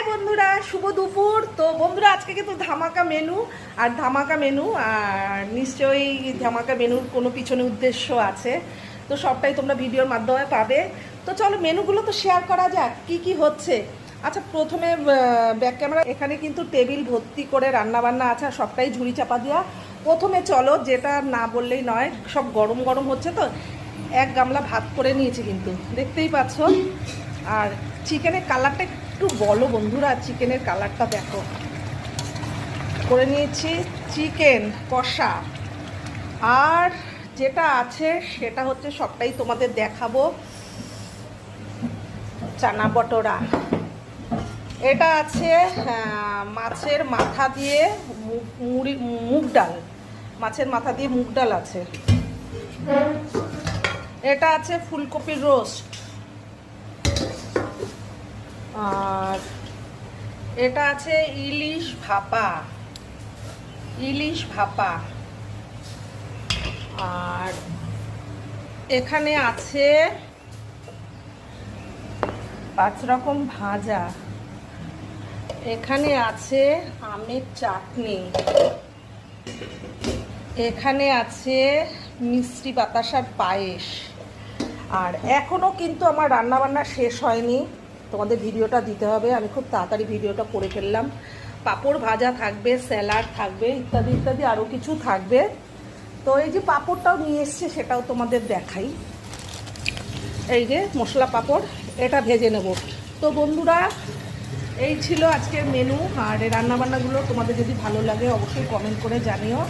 বন্ধুরা, শুভ দুপুর। তো বন্ধুরা, আজকে কিন্তু ধামাকা মেনু আর নিশ্চয়ই ধামাকা মেনুর কোনো পিছনে উদ্দেশ্য আছে। তো সবটাই তোমরা ভিডিওর মাধ্যমে পাবে। তো চলো মেনুগুলো তো শেয়ার করা যাক, কি কি হচ্ছে। আচ্ছা, প্রথমে ব্যাক ক্যামেরা, এখানে কিন্তু টেবিল ভর্তি করে রান্নাবান্না আছে, আর সবটাই ঝুড়ি চাপা দেওয়া। প্রথমে চলো, যেটা না বললেই নয়, সব গরম গরম হচ্ছে তো এক গামলা ভাত করে নিয়েছি, কিন্তু দেখতেই পাচ্ছ। আর চিকেনের কালারটা একটু বলো বন্ধুরা, চিকেনের কালারটা দেখো। করে নিয়েছি চিকেন কষা, আর যেটা আছে সেটা হচ্ছে সবটাই তোমাদের দেখাবো। চানা বটরা, এটা আছে মাছের মাথা দিয়ে মুগ ডাল, মাছের মাথা দিয়ে মুগ ডাল আছে। এটা আছে ফুলকপির রোস্ট, আর এটা আছে ইলিশ ভাপা, আর এখানে আছে 5 রকম ভাজা, এখানে আছে আমের চাটনি, এখানে আছে মিষ্টি বাতাসার পায়েস। আর এখনও কিন্তু আমার রান্নাবান্না শেষ হয়নি, তোমাদের ভিডিওটা দিতে হবে। আমি খুব তাড়াতাড়ি ভিডিওটা করে ফেললাম। পাঁপড় ভাজা থাকবে, স্যালাড থাকবে, ইত্যাদি ইত্যাদি আরও কিছু থাকবে। তো এই যে পাঁপড়টাও নিয়ে এসছে, সেটাও তোমাদের দেখাই। এই যে মশলা পাঁপড়, এটা ভেজে নেব। তো বন্ধুরা, এই ছিল আজকের মেনু। আর এই রান্নাবান্নাগুলো তোমাদের যদি ভালো লাগে অবশ্যই কমেন্ট করে জানিও।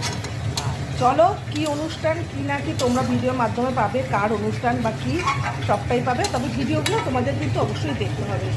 চলো, কি অনুষ্ঠান কি না কি তোমরা ভিডিওর মাধ্যমে পাবে, কার অনুষ্ঠান বা কি সবটাই পাবে। তবে ভিডিওগুলো তোমাদের কিন্তু অবশ্যই দেখতে হবে।